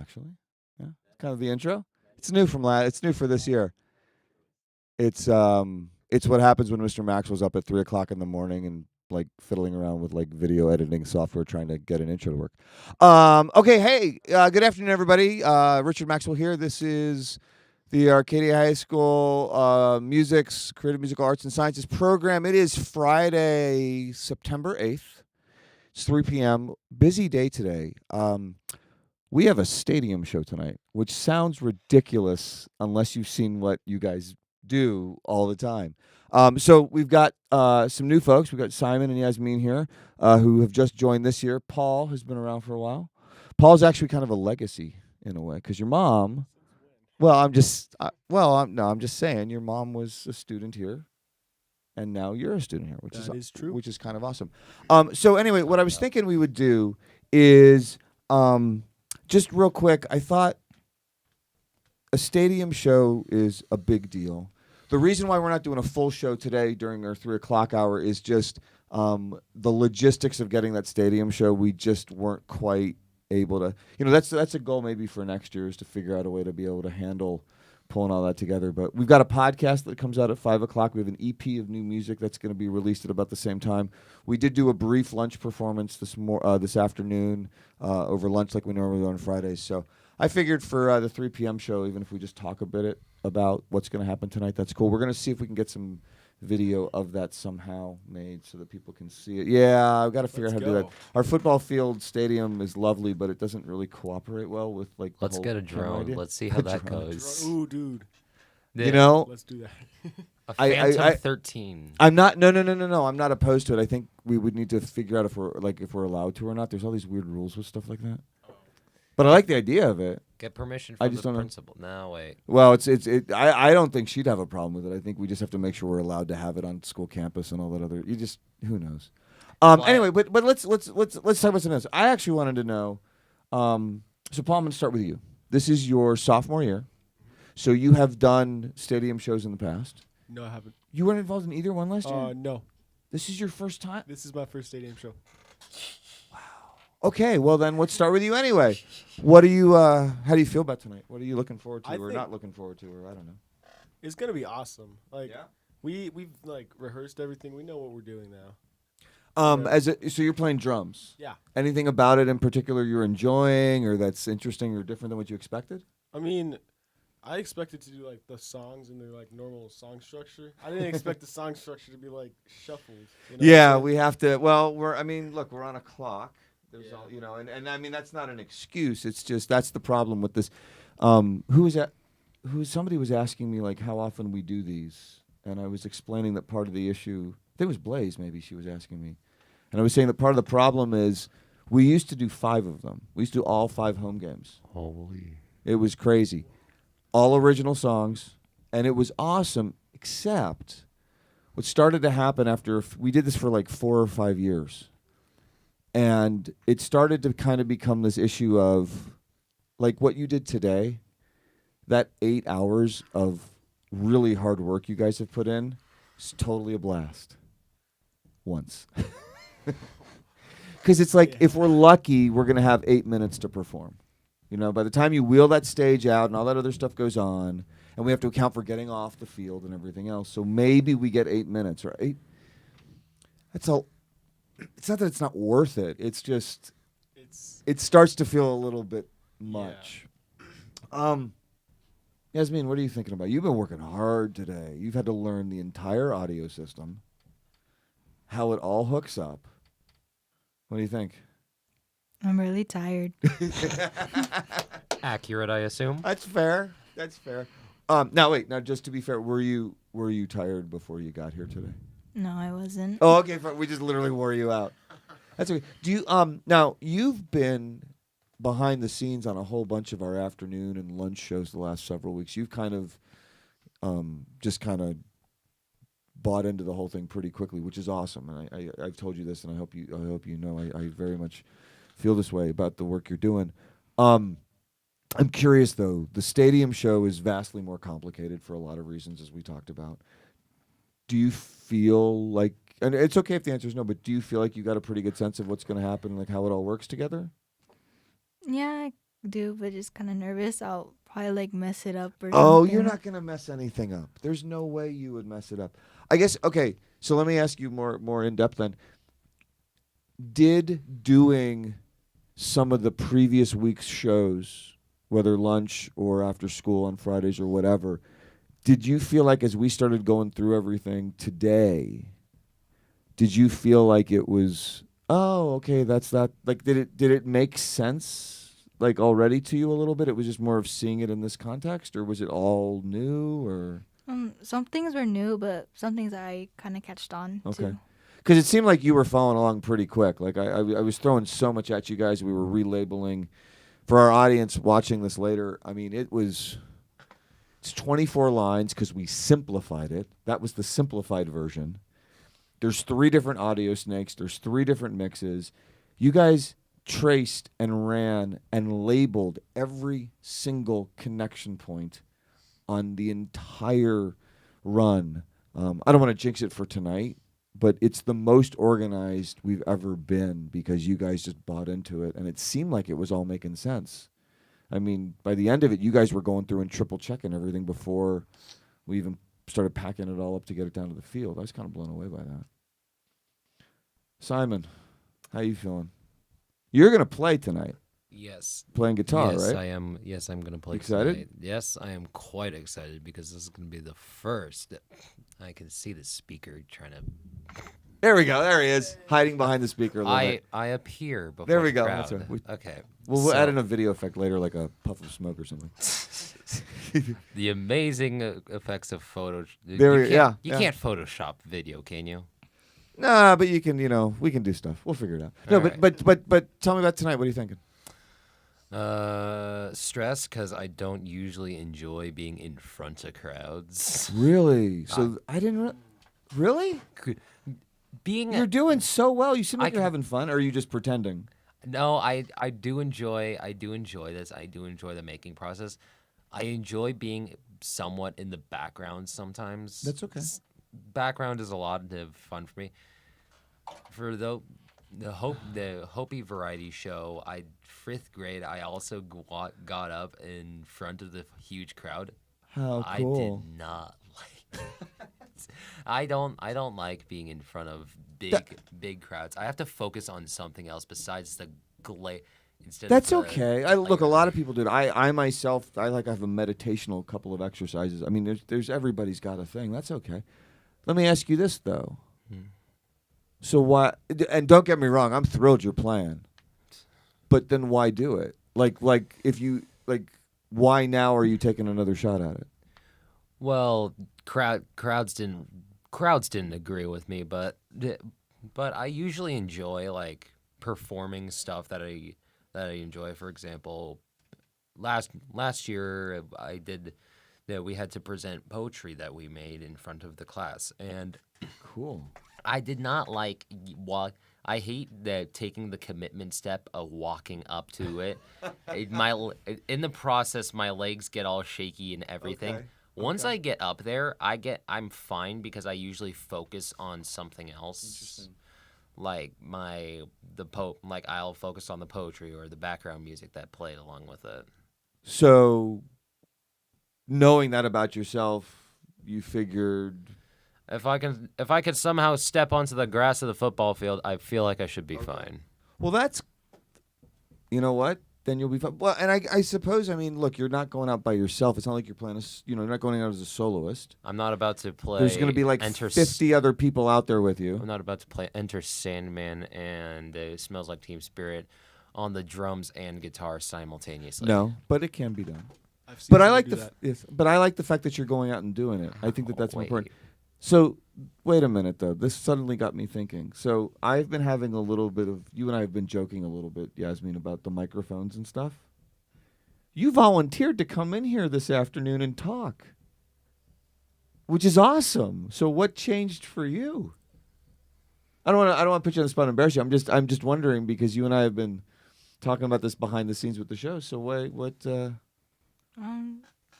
actually. Yeah, kind of the intro. It's new from It's new for this year. It's what happens when Mr. Maxwell's up at 3 o'clock in the morning and like fiddling around with like video editing software trying to get an intro to work. Okay, hey, good afternoon, everybody. Richard Maxwell here. This is the Arcadia High School Creative Musical Arts and Sciences program. It is Friday, September 8th. It's 3 p.m. Busy day today. We have a stadium show tonight, which sounds ridiculous unless you've seen what you guys do all the time. So we've got some new folks. We've got Simon and Yasmin here who have just joined this year. Paul has been around for a while. Paul's actually kind of a legacy in a way because your mom. Well, I'm just saying your mom was a student here, and now you're a student here, which is true. Which is kind of awesome. So anyway, what I was thinking we would do is just real quick. I thought a stadium show is a big deal. The reason why we're not doing a full show today during our 3 o'clock hour is just the logistics of getting that stadium show. We just weren't quite able to. That's a goal maybe for next year is to figure out a way to be able to handle pulling all that together. But we've got a podcast that comes out at 5 o'clock. We have an EP of new music that's going to be released at about the same time. We did do a brief lunch performance this afternoon over lunch like we normally do on Fridays. So I figured for the 3 p.m. show, even if we just talk a bit about what's going to happen tonight, that's cool. We're going to see if we can get some video of that somehow made so that people can see it. Yeah, I've got to figure out how to do that. Our football field stadium is lovely, but it doesn't really cooperate well with like. Let's get a drone. Let's see how that goes. Ooh, dude. Let's do that. A Phantom 13. I'm not. No. I'm not opposed to it. I think we would need to figure out if we're allowed to or not. There's all these weird rules with stuff like that. But I like the idea of it. Get permission from the principal. No, wait. Well, I don't think she'd have a problem with it. I think we just have to make sure we're allowed to have it on school campus and all that other. Who knows? Anyway, but let's talk about something else. I actually wanted to know. So Paul, I'm going to start with you. This is your sophomore year, so you have done stadium shows in the past. No, I haven't. You weren't involved in either one last year? No. This is your first time? This is my first stadium show. Okay, well then let's start with you anyway. What do you? How do you feel about tonight? What are you looking forward to, or not looking forward to, or I don't know? It's gonna be awesome. We've rehearsed everything. We know what we're doing now. So you're playing drums. Yeah. Anything about it in particular you're enjoying, or that's interesting, or different than what you expected? I mean, I expected to do like the songs in their like normal song structure. I didn't expect the song structure to be like shuffled. Yeah, we have to. Well, we're on a clock. There's all, and I mean that's not an excuse. It's just that's the problem with this. Somebody was asking me like how often we do these, and I was explaining that part of the issue. I think it was Blaze. Maybe she was asking me, and I was saying that part of the problem is we used to do 5 of them. We used to do all 5 home games. Holy! It was crazy, all original songs, and it was awesome. Except what started to happen after we did this for like 4 or 5 years. And it started to kind of become this issue of, like what you did today, that 8 hours of really hard work you guys have put in is totally a blast. Once. Because it's like, if we're lucky, we're going to have 8 minutes to perform. By the time you wheel that stage out and all that other stuff goes on, and we have to account for getting off the field and everything else. So maybe we get 8 minutes, right? That's all. It's not that it's not worth it. It's just it starts to feel a little bit much. Yeah. Yasmin, what are you thinking about? You've been working hard today. You've had to learn the entire audio system, how it all hooks up. What do you think? I'm really tired. Accurate, I assume. That's fair. Now just to be fair, were you tired before you got here today? No, I wasn't. Oh, okay. We just literally wore you out. That's okay. Do you now you've been behind the scenes on a whole bunch of our afternoon and lunch shows the last several weeks. You've kind of just kind of bought into the whole thing pretty quickly, which is awesome. And I've told you this, and I hope you know I very much feel this way about the work you're doing. I'm curious though. The stadium show is vastly more complicated for a lot of reasons, as we talked about. Do you feel like, and it's okay if the answer is no, but do you feel like you got a pretty good sense of what's going to happen, like how it all works together? Yeah, do, but just kind of nervous. I'll probably like mess it up or Oh, something. you're not gonna mess anything up. There's no way you would mess it up. I guess. Okay, so let me ask you more in depth then. Did doing some of the previous week's shows, whether lunch or after school on Fridays or whatever, did you feel like as we started going through everything today, did you feel like it was, oh, okay, that's that? Like, did it make sense, like, already to you a little bit? It was just more of seeing it in this context, or was it all new, or? Some things were new, but some things I kind of catched on to. Because it seemed like you were following along pretty quick. Like, I was throwing so much at you guys. We were relabeling. For our audience watching this later, I mean, it's 24 lines because we simplified it. That was the simplified version. There's 3 different audio snakes. There's 3 different mixes. You guys traced and ran and labeled every single connection point on the entire run. I don't want to jinx it for tonight, but it's the most organized we've ever been because you guys just bought into it, and it seemed like it was all making sense. I mean, by the end of it, you guys were going through and triple checking everything before we even started packing it all up to get it down to the field. I was kind of blown away by that. Simon, how you feeling? You're going to play tonight. Yes. Playing guitar, yes, right? I am. Yes, I'm going to play Excited? tonight. Yes, I am quite excited because this is going to be the first. I can see the speaker trying to. There we go. There he is, hiding behind the speaker a little bit. I appear before There we the go. crowd. That's right. Okay. We'll add in a video effect later, like a puff of smoke or something. The amazing effects of photo. You can't Photoshop video, can you? Nah, but you can. We can do stuff. We'll figure it out. No, right. but tell me about tonight. What are you thinking? Stress because I don't usually enjoy being in front of crowds. Really? So I didn't. Really? You're doing so well. You seem like you're having fun. Or are you just pretending? No, I do enjoy this. I do enjoy the making process. I enjoy being somewhat in the background sometimes. That's okay. Background is a lot of fun for me. For the Hopi variety show, 5th grade, I also got up in front of the huge crowd. How cool! I did not like. I don't like being in front of big crowds. I have to focus on something else besides the glare. That's okay. Look, a lot of people do it. I myself, I have a meditational couple of exercises. I mean, there's everybody's got a thing. That's okay. Let me ask you this though. So why? And don't get me wrong, I'm thrilled you're playing. But then why do it? Like if you why now are you taking another shot at it? Well, crowds didn't agree with me, but I usually enjoy performing stuff that I enjoy. For example, last year I did that. We had to present poetry that we made in front of the class, and cool. I did not I hate taking the commitment step of walking up to it. In the process, my legs get all shaky and everything. Okay. Once I get up there, I'm fine because I usually focus on something else. Interesting. I'll focus on the poetry or the background music that played along with it. So, knowing that about yourself, you figured if I could somehow step onto the grass of the football field, I feel like I should be fine. Well, that's, you know what? Then you'll be fine. Well, and I suppose, I mean, look, you're not going out by yourself. It's not like you're playing you're not going out as a soloist. I'm not about to play. There's going to be 50 other people out there with you. I'm not about to play Enter Sandman and Smells Like Teen Spirit on the drums and guitar simultaneously. No, but it can be done. But I like the fact that you're going out and doing it. I think that's more important. So, wait a minute, though. This suddenly got me thinking. So, I've been having a little bit of... You and I have been joking a little bit, Yasmin, about the microphones and stuff. You volunteered to come in here this afternoon and talk, which is awesome. So, what changed for you? I don't want to put you on the spot and embarrass you. I'm just wondering because you and I have been talking about this behind the scenes with the show. So, what?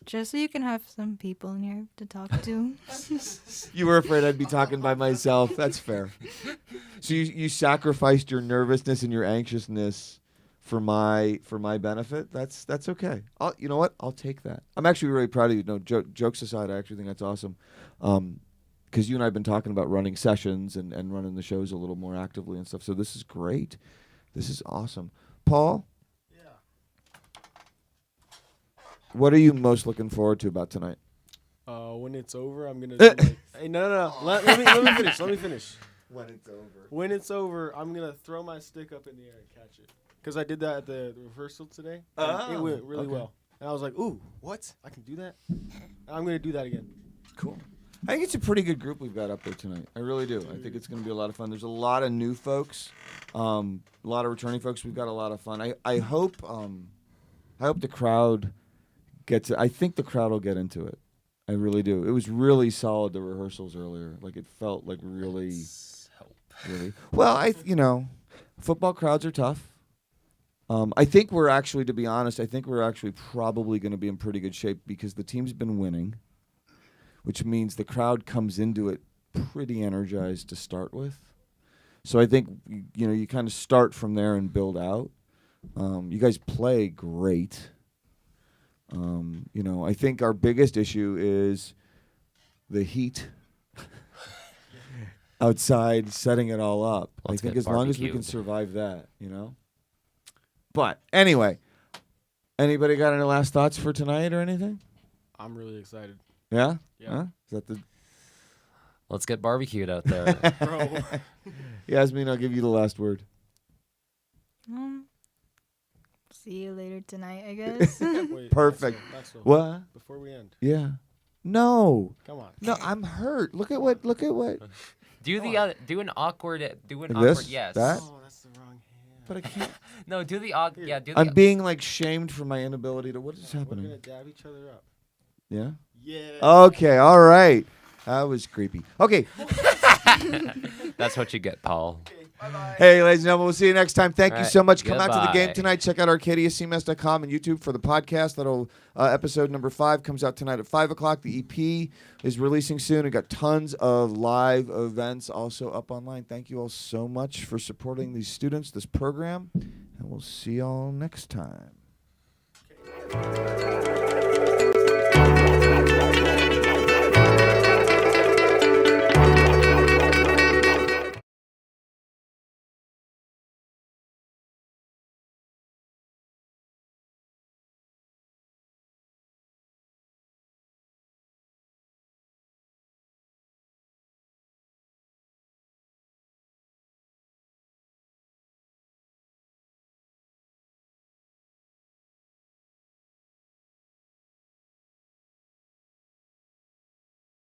Just so you can have some people in here to talk to. You were afraid I'd be talking by myself. That's fair. So you sacrificed your nervousness and your anxiousness for my benefit, that's okay. You know what? I'll take that. I'm actually really proud of you. No, jokes aside, I actually think that's awesome. Because you and I have been talking about running sessions and running the shows a little more actively and stuff. So this is great. This is awesome. Paul? Yeah. What are you most looking forward to about tonight? When it's over, I'm gonna. Do like, hey, no. Let me finish. Let me finish. When it's over. When it's over, I'm gonna throw my stick up in the air and catch it. Because I did that at the rehearsal today. And it went really well. And I was like, ooh, what? I can do that? And I'm gonna do that again. Cool. I think it's a pretty good group we've got up there tonight. I really do. I think it's going to be a lot of fun. There's a lot of new folks, a lot of returning folks. We've got a lot of fun. I hope the crowd gets it. I think the crowd will get into it. I really do. It was really solid, the rehearsals earlier. Like, it felt like really. Well, football crowds are tough. I think we're actually, to be honest, probably going to be in pretty good shape because the team's been winning, which means the crowd comes into it pretty energized to start with. So I think, you kind of start from there and build out. You guys play great. I think our biggest issue is the heat outside setting it all up. I think as long as we can survive that, But anyway, anybody got any last thoughts for tonight or anything? I'm really excited. Yeah? Yeah. Huh? Is that the... Let's get barbecued out there. Bro. Yasmin, I'll give you the last word. See you later tonight, I guess. Wait, Perfect. Maxwell, What? before we end. Yeah. No. Come on. No, I'm hurt. Look at what. Do an awkward. This? Yes. That? Oh, that's the wrong hand. But I can't. No, do the awkward. Yeah, do the. I'm being shamed for my inability to. What is We're happening? gonna dab each other up. Yeah. Yeah. Okay. All right. That was creepy. Okay. That's what you get, Paul. Okay, bye-bye. Hey, ladies and gentlemen, we'll see you next time. Thank you All right, so much. Come out to the goodbye. game tonight. Check out ArcadiaCMAS.com and YouTube for the podcast. That'll episode number 5 comes out tonight at 5:00. The EP is releasing soon. We got tons of live events also up online. Thank you all so much for supporting these students, this program, and we'll see y'all next time. Okay.